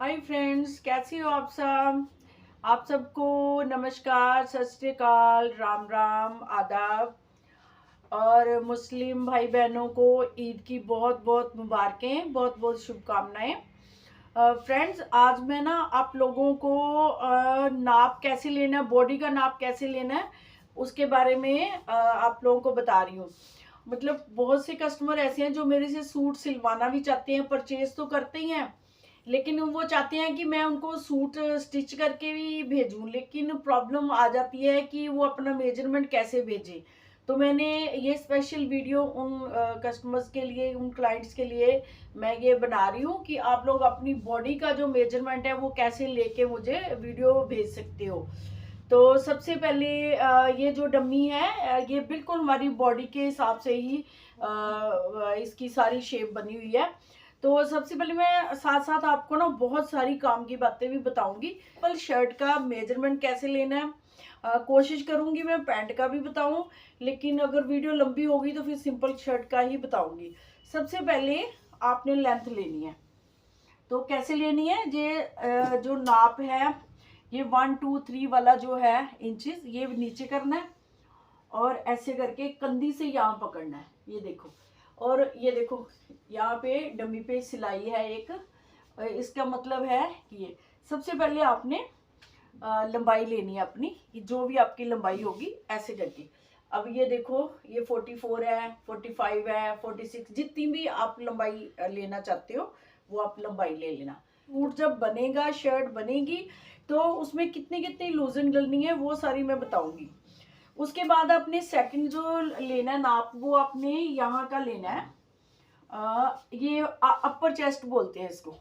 Hi friends, कैसी हो आप सब। आप सबको नमस्कार, सत श्री अकाल, राम राम, आदाब। और मुस्लिम भाई बहनों को ईद की बहुत बहुत मुबारकें, बहुत बहुत शुभकामनाएं। फ्रेंड्स, आज मैं ना आप लोगों को नाप कैसे लेना है, बॉडी का नाप कैसे लेना है, उसके बारे में आप लोगों को बता रही हूँ। मतलब बहुत से कस्टमर ऐसे हैं जो मेरे से सूट सिलवाना भी चाहते हैं, परचेज तो करते ही हैं, लेकिन वो चाहते हैं कि मैं उनको सूट स्टिच करके भी भेजूं, लेकिन प्रॉब्लम आ जाती है कि वो अपना मेजरमेंट कैसे भेजें। तो मैंने ये स्पेशल वीडियो उन कस्टमर्स के लिए, उन क्लाइंट्स के लिए मैं ये बना रही हूँ कि आप लोग अपनी बॉडी का जो मेजरमेंट है वो कैसे लेके मुझे वीडियो भेज सकते हो। तो सबसे पहले ये जो डमी है, ये बिल्कुल हमारी बॉडी के हिसाब से ही इसकी सारी शेप बनी हुई है। तो सबसे पहले मैं साथ साथ आपको ना बहुत सारी काम की बातें भी बताऊंगी। पर शर्ट का मेजरमेंट कैसे लेना है, कोशिश करूंगी मैं पैंट का भी बताऊं, लेकिन अगर वीडियो लंबी होगी तो फिर सिंपल शर्ट का ही बताऊंगी। सबसे पहले आपने लेंथ लेनी है। तो कैसे लेनी है, ये जो नाप है, ये 1 2 3 वाला जो है इंचेस, ये नीचे करना है और ऐसे करके कंधी से यहाँ पकड़ना है, ये देखो। और ये देखो, यहाँ पे डमी पे सिलाई है एक, इसका मतलब है कि ये सबसे पहले आपने लंबाई लेनी है अपनी, जो भी आपकी लंबाई होगी ऐसे करके। अब ये देखो, ये 44 है, 45 है, 46, जितनी भी आप लंबाई लेना चाहते हो वो आप लंबाई ले लेना। सूट जब बनेगा, शर्ट बनेगी, तो उसमें कितनी कितनी लूजन डलनी है वो सारी मैं बताऊंगी। उसके बाद आपने सेकंड जो लेना है नाप, वो आपने यहाँ का लेना है। ये अपर चेस्ट बोलते हैं इसको,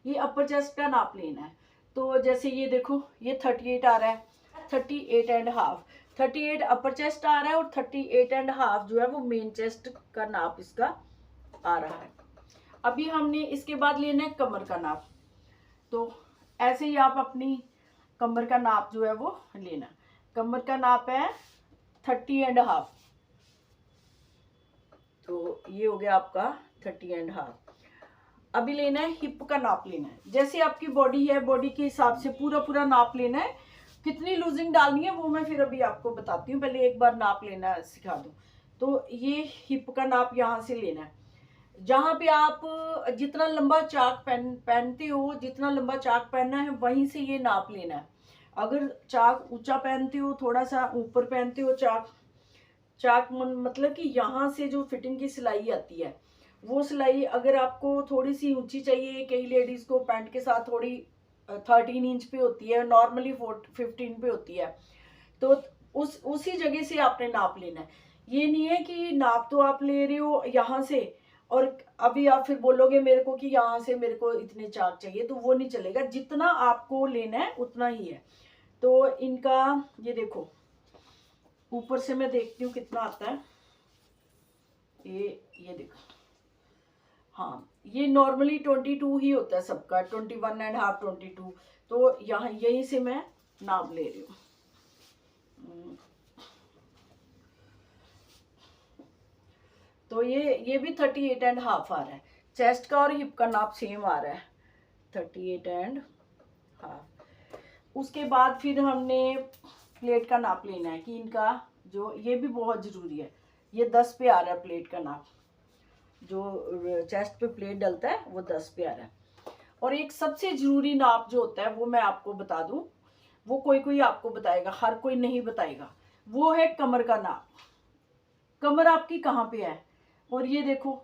ये अपर चेस्ट का नाप लेना है। तो जैसे ये देखो, ये 38 आ रहा है, 38.5, 38 अपर चेस्ट आ रहा है और 38.5 जो है वो मेन चेस्ट का नाप इसका आ रहा है। अभी हमने इसके बाद लेना है कमर का नाप। तो ऐसे ही आप अपनी कमर का नाप जो है वो लेना। कमर का नाप है 30.5। तो ये हो गया आपका 30.5। अभी लेना है हिप का नाप लेना है। जैसे आपकी बॉडी है, बॉडी के हिसाब से पूरा पूरा नाप लेना है। कितनी लूजिंग डालनी है वो मैं फिर अभी आपको बताती हूँ, पहले एक बार नाप लेना सिखा दूँ। तो ये हिप का नाप यहाँ से लेना है। जहाँ पे आप जितना लंबा चाक पहनते हो, जितना लंबा चाक पहनना है वहीं से ये नाप लेना है। अगर चाक ऊंचा पहनते हो, थोड़ा सा ऊपर पहनते हो चाक, मतलब कि यहाँ से जो फिटिंग की सिलाई आती है, वो सिलाई अगर आपको थोड़ी सी ऊंची चाहिए, कई लेडीज को पैंट के साथ थोड़ी 13 इंच पे होती है, नॉर्मली 15 पे होती है। तो उसी जगह से आपने नाप लेना है। ये नहीं है कि नाप तो आप ले रहे हो यहाँ से और अभी आप फिर बोलोगे मेरे को कि यहाँ से मेरे को इतने चाक चाहिए, तो वो नहीं चलेगा। जितना आपको लेना है उतना ही है। तो इनका ये देखो, ऊपर से मैं देखती हूँ कितना आता है। ये देखो, हाँ, ये नॉर्मली 22 ही होता है सबका, 21.5, 22। तो यहाँ यहीं से मैं नाप ले रही हूँ। तो ये भी 38.5 आ रहा है। चेस्ट का और हिप का नाप सेम आ रहा है, 38.5। उसके बाद फिर हमने प्लेट का नाप लेना है कि इनका जो, ये भी बहुत ज़रूरी है, ये 10 पे आ रहा है प्लेट का नाप। जो चेस्ट पे प्लेट डलता है वो 10 पे आ रहा है। और एक सबसे ज़रूरी नाप जो होता है वो मैं आपको बता दूं, वो कोई कोई आपको बताएगा, हर कोई नहीं बताएगा। वो है कमर का नाप। कमर आपकी कहाँ पे है, और ये देखो,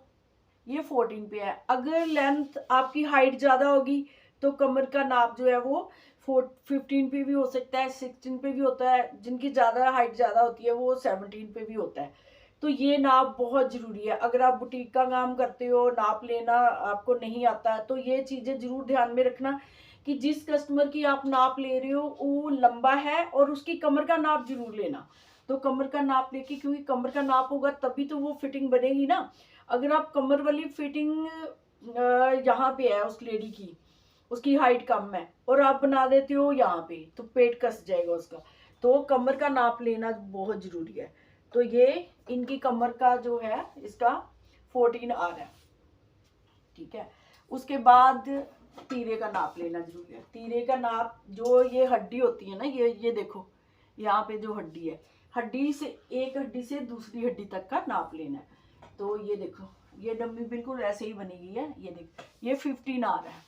ये 14 पे है। अगर लेंथ आपकी हाइट ज़्यादा होगी तो कमर का नाप जो है वो 15 पे भी हो सकता है, 16 पे भी होता है। जिनकी ज़्यादा हाइट ज़्यादा होती है वो 17 पे भी होता है। तो ये नाप बहुत ज़रूरी है। अगर आप बुटीक का काम करते हो, नाप लेना आपको नहीं आता है, तो ये चीज़ें ज़रूर ध्यान में रखना कि जिस कस्टमर की आप नाप ले रहे हो वो लंबा है, और उसकी कमर का नाप जरूर लेना। तो कमर का नाप लेके, क्योंकि कमर का नाप होगा तभी तो वो फिटिंग बनेगी ना। अगर आप कमर वाली फिटिंग यहाँ पे है उस लेडी की, उसकी हाइट कम है, और आप बना देते हो यहाँ पे, तो पेट कस जाएगा उसका। तो कमर का नाप लेना बहुत जरूरी है। तो ये इनकी कमर का जो है, इसका 14 आ रहा है, ठीक है। उसके बाद तीरे का नाप लेना जरूरी है। तीरे का नाप, जो ये हड्डी होती है ना, ये देखो यहाँ पे जो हड्डी है, हड्डी से एक हड्डी से दूसरी हड्डी तक का नाप लेना है। तो ये देखो, ये डम्मी बिल्कुल ऐसे ही बनी हुई है। ये देख, ये 15 आ रहा है,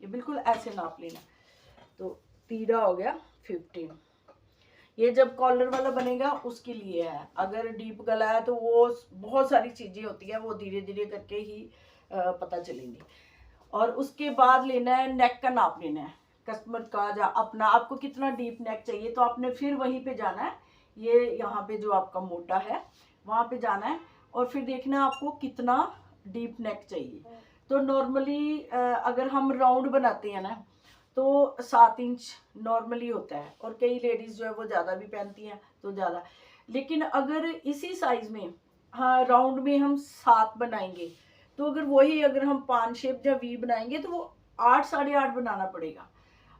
ये बिल्कुल ऐसे नाप लेना। तो तीरा हो गया 15। ये जब कॉलर वाला बनेगा उसके लिए है। अगर डीप गला है तो वो बहुत सारी चीज़ें होती हैं, वो धीरे धीरे करके ही पता चलेंगी। और उसके बाद लेना है नेक का नाप लेना है कस्टमर का, या अपना, आपको कितना डीप नेक चाहिए तो आपने फिर वहीं पे जाना है। ये यहाँ पे जो आपका मोटा है वहाँ पे जाना है और फिर देखना है आपको कितना डीप नेक चाहिए। तो नॉर्मली अगर हम राउंड बनाते हैं ना तो 7 इंच नॉर्मली होता है, और कई लेडीज़ जो है वो ज़्यादा भी पहनती हैं तो ज़्यादा। लेकिन अगर इसी साइज़ में, हाँ, राउंड में हम 7 बनाएंगे तो अगर हम 5 शेप या वी बनाएंगे तो वो 8 साढ़े 8 बनाना पड़ेगा।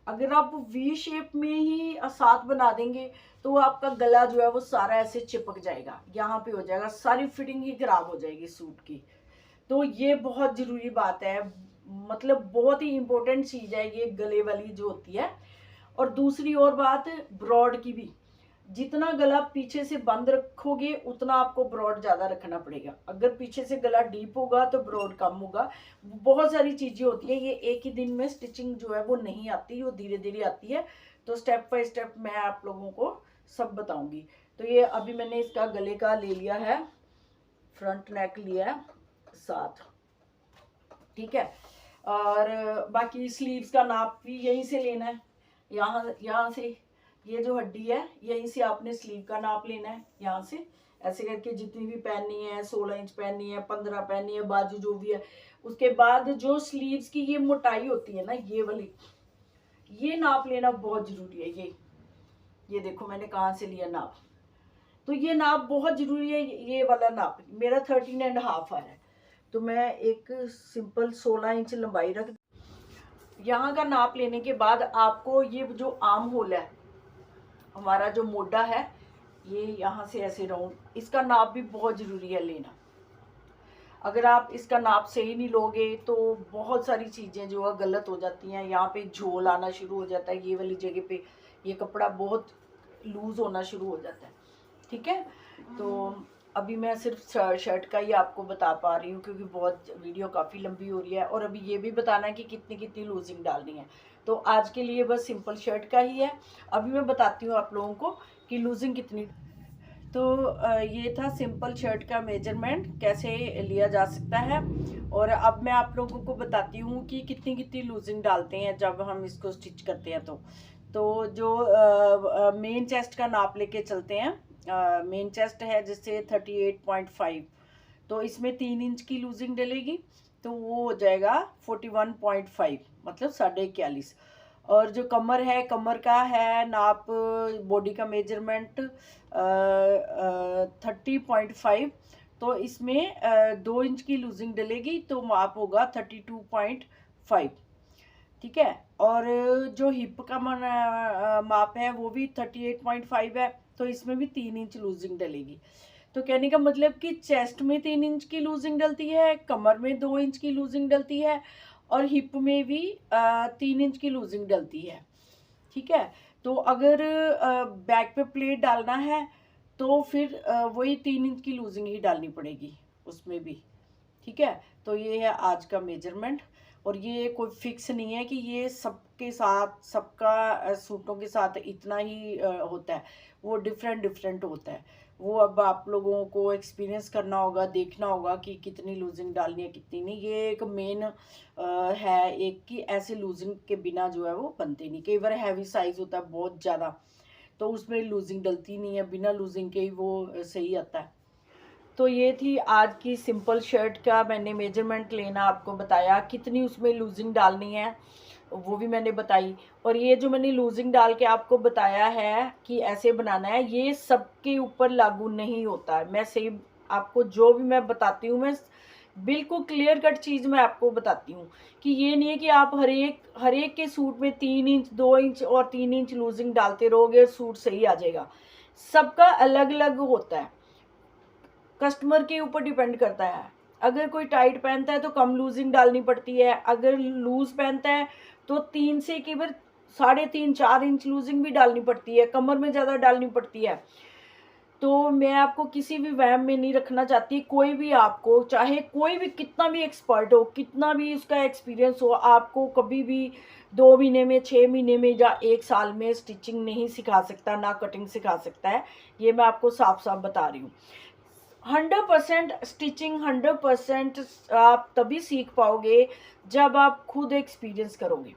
अगर आप वी शेप में ही 7 बना देंगे तो आपका गला जो है वो सारा ऐसे चिपक जाएगा, यहाँ पे हो जाएगा, सारी फिटिंग ही खराब हो जाएगी सूट की। तो ये बहुत ज़रूरी बात है, मतलब बहुत ही इम्पोर्टेंट चीज़ है ये गले वाली जो होती है। और दूसरी और बात, ब्रॉड की भी, जितना गला पीछे से बंद रखोगे उतना आपको ब्रॉड ज़्यादा रखना पड़ेगा। अगर पीछे से गला डीप होगा तो ब्रॉड कम होगा। बहुत सारी चीज़ें होती हैं, ये एक ही दिन में स्टिचिंग जो है वो नहीं आती, वो धीरे धीरे आती है। तो स्टेप बाय स्टेप मैं आप लोगों को सब बताऊंगी। तो ये अभी मैंने इसका गले का ले लिया है, फ्रंट नेक लिया है 7, ठीक है। और बाकी स्लीव्स का नाप भी यहीं से लेना है, यहाँ से, ये जो हड्डी है यहीं से आपने स्लीव का नाप लेना है। यहाँ से ऐसे करके जितनी भी पहननी है, 16 इंच पहननी है, 15 पहननी है, बाजू जो भी है। उसके बाद जो स्लीव्स की ये मोटाई होती है ना, ये वाली, ये नाप लेना बहुत जरूरी है। ये देखो मैंने कहाँ से लिया नाप, तो ये नाप बहुत जरूरी है। ये वाला नाप मेरा 13.5 है, तो मैं एक सिंपल 16 इंच लंबाई रख। यहाँ का नाप लेने के बाद आपको ये जो आर्म होल है, हमारा जो मोटा है, ये यहाँ से ऐसे राउंड, इसका नाप भी बहुत ज़रूरी है लेना। अगर आप इसका नाप सही नहीं लोगे तो बहुत सारी चीज़ें जो है गलत हो जाती हैं। यहाँ पे झोल आना शुरू हो जाता है, ये वाली जगह पे ये कपड़ा बहुत लूज़ होना शुरू हो जाता है, ठीक है। तो अभी मैं सिर्फ शर्ट का ही आपको बता पा रही हूँ क्योंकि बहुत वीडियो काफ़ी लंबी हो रही है, और अभी ये भी बताना है कि कितनी कितनी लूजिंग डालनी है। तो आज के लिए बस सिंपल शर्ट का ही है। अभी मैं बताती हूँ आप लोगों को कि लूजिंग कितनी। तो ये था सिंपल शर्ट का मेजरमेंट कैसे लिया जा सकता है। और अब मैं आप लोगों को बताती हूँ कि कितनी कितनी लूजिंग डालते हैं जब हम इसको स्टिच करते हैं। तो जो मेन चेस्ट का नाप लेके चलते हैं, मेन चेस्ट है जिससे 38.5, तो इसमें 3 इंच की लूजिंग डलेगी तो वो हो जाएगा 41.5, मतलब 41.5। और जो कमर है, कमर का है नाप, बॉडी का मेजरमेंट 30.5, तो इसमें 2 इंच की लूजिंग डलेगी तो माप होगा 32.5, ठीक है। और जो हिप का माप है वो भी 38.5 है, तो इसमें भी 3 इंच लूजिंग डलेगी। तो कहने का मतलब कि चेस्ट में 3 इंच की लूजिंग डलती है, कमर में 2 इंच की लूजिंग डलती है, और हिप में भी 3 इंच की लूजिंग डलती है, ठीक है। तो अगर बैक पे प्लेट डालना है तो फिर वही 3 इंच की लूजिंग ही डालनी पड़ेगी उसमें भी, ठीक है। तो ये है आज का मेजरमेंट, और ये कोई फिक्स नहीं है कि ये सबके साथ, सबका सूटों के साथ इतना ही होता है, वो डिफरेंट होता है। वो अब आप लोगों को एक्सपीरियंस करना होगा, देखना होगा कि कितनी लूजिंग डालनी है कितनी नहीं। ये एक मेन है एक कि ऐसे लूजिंग के बिना जो है वो बनते नहीं। कई बार हैवी साइज होता है बहुत ज़्यादा, तो उसमें लूजिंग डलती नहीं है, बिना लूजिंग के ही वो सही आता है। तो ये थी आज की सिंपल शर्ट का मैंने मेजरमेंट लेना आपको बताया, कितनी उसमें लूजिंग डालनी है वो भी मैंने बताई। और ये जो मैंने लूजिंग डाल के आपको बताया है कि ऐसे बनाना है, ये सबके ऊपर लागू नहीं होता है। मैं सही आपको जो भी मैं बताती हूँ, मैं बिल्कुल क्लियर कट चीज़ मैं आपको बताती हूँ कि ये नहीं है कि आप हर एक के सूट में 3 इंच 2 इंच और 3 इंच लूजिंग डालते रहोगे सूट सही आ जाएगा। सबका अलग अलग होता है, कस्टमर के ऊपर डिपेंड करता है। अगर कोई टाइट पहनता है तो कम लूजिंग डालनी पड़ती है, अगर लूज पहनता है तो 3 से केवल 3.5-4 इंच लूजिंग भी डालनी पड़ती है, कमर में ज़्यादा डालनी पड़ती है। तो मैं आपको किसी भी वहम में नहीं रखना चाहती। कोई भी आपको, चाहे कोई भी कितना भी एक्सपर्ट हो, कितना भी उसका एक्सपीरियंस हो, आपको कभी भी 2 महीने में, 6 महीने में या 1 साल में स्टिचिंग नहीं सिखा सकता, ना कटिंग सिखा सकता है। ये मैं आपको साफ साफ बता रही हूँ। 100% स्टिचिंग 100% आप तभी सीख पाओगे जब आप खुद एक्सपीरियंस करोगे।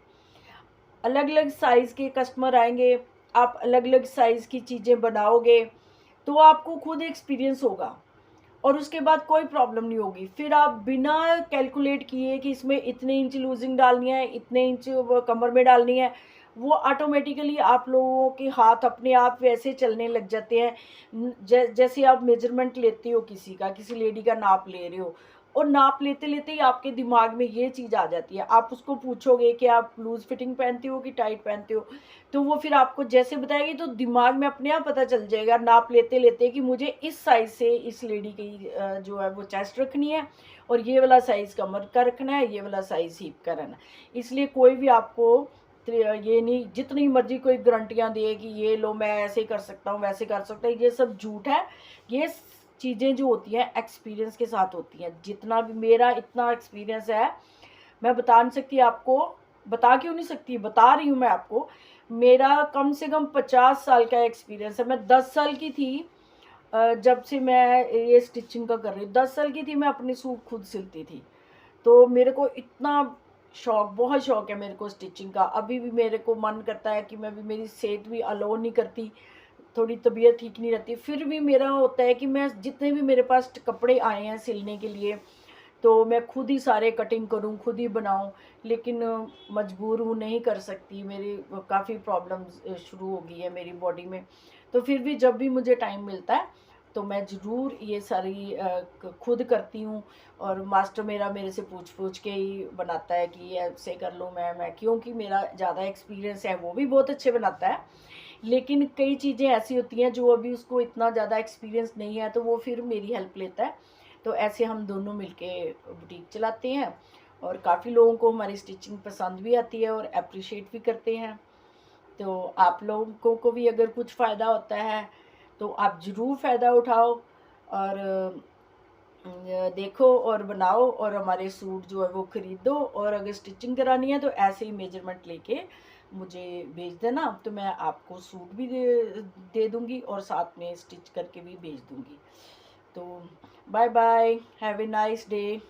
अलग अलग साइज़ के कस्टमर आएंगे, आप अलग अलग साइज़ की चीज़ें बनाओगे, तो आपको खुद एक्सपीरियंस होगा और उसके बाद कोई प्रॉब्लम नहीं होगी। फिर आप बिना कैलकुलेट किए कि इसमें इतने इंच लूजिंग डालनी है, इतने इंच कमर में डालनी है, वो ऑटोमेटिकली आप लोगों के हाथ अपने आप वैसे चलने लग जाते हैं। जैसे आप मेजरमेंट लेते हो किसी का, किसी लेडी का नाप ले रहे हो, और नाप लेते लेते ही आपके दिमाग में ये चीज़ आ जाती है। आप उसको पूछोगे कि आप लूज फिटिंग पहनते हो कि टाइट पहनते हो, तो वो फिर आपको जैसे बताएगी तो दिमाग में अपने आप पता चल जाएगा नाप लेते लेते कि मुझे इस साइज़ से इस लेडी की जो है वो चेस्ट रखनी है, और ये वाला साइज़ कमर का रखना है, ये वाला साइज़ हिप का रखना है। इसलिए कोई भी आपको ये नहीं, जितनी मर्जी कोई गारंटियाँ दे कि ये लो मैं ऐसे कर सकता हूँ, वैसे कर सकता हूँ, ये सब झूठ है। ये चीज़ें जो होती हैं एक्सपीरियंस के साथ होती हैं। जितना भी मेरा इतना एक्सपीरियंस है, मैं बता नहीं सकती आपको, बता क्यों नहीं सकती, बता रही हूँ मैं आपको। मेरा कम से कम 50 साल का एक्सपीरियंस है। मैं 10 साल की थी जब से मैं ये स्टिचिंग का कर रही हूँ। 10 साल की थी, मैं अपने सूट खुद सिलती थी। तो मेरे को इतना शौक, बहुत शौक है मेरे को स्टिचिंग का। अभी भी मेरे को मन करता है कि मैं भी, मेरी सेहत भी अलाउ नहीं करती, थोड़ी तबीयत ठीक नहीं रहती, फिर भी मेरा होता है कि मैं जितने भी मेरे पास कपड़े आए हैं सिलने के लिए, तो मैं खुद ही सारे कटिंग करूं, खुद ही बनाऊं। लेकिन मजबूर हूँ, नहीं कर सकती, मेरी काफ़ी प्रॉब्लम्स शुरू हो गई है मेरी बॉडी में। तो फिर भी जब भी मुझे टाइम मिलता है तो मैं ज़रूर ये सारी खुद करती हूँ। और मास्टर मेरा मेरे से पूछ पूछ के ही बनाता है कि ये ऐसे कर लूँ मैं, क्योंकि मेरा ज़्यादा एक्सपीरियंस है। वो भी बहुत अच्छे बनाता है, लेकिन कई चीज़ें ऐसी होती हैं जो अभी उसको इतना ज़्यादा एक्सपीरियंस नहीं है, तो वो फिर मेरी हेल्प लेता है। तो ऐसे हम दोनों मिलके बुटीक चलाते हैं, और काफ़ी लोगों को हमारी स्टिचिंग पसंद भी आती है और अप्रिशिएट भी करते हैं। तो आप लोगों को भी अगर कुछ फ़ायदा होता है तो आप ज़रूर फ़ायदा उठाओ, और देखो और बनाओ, और हमारे सूट जो है वो ख़रीदो। और अगर स्टिचिंग करानी है तो ऐसे ही मेजरमेंट लेके मुझे भेज देना, तो मैं आपको सूट भी दे दूँगी और साथ में स्टिच करके भी भेज दूँगी। तो bye bye, have a nice day.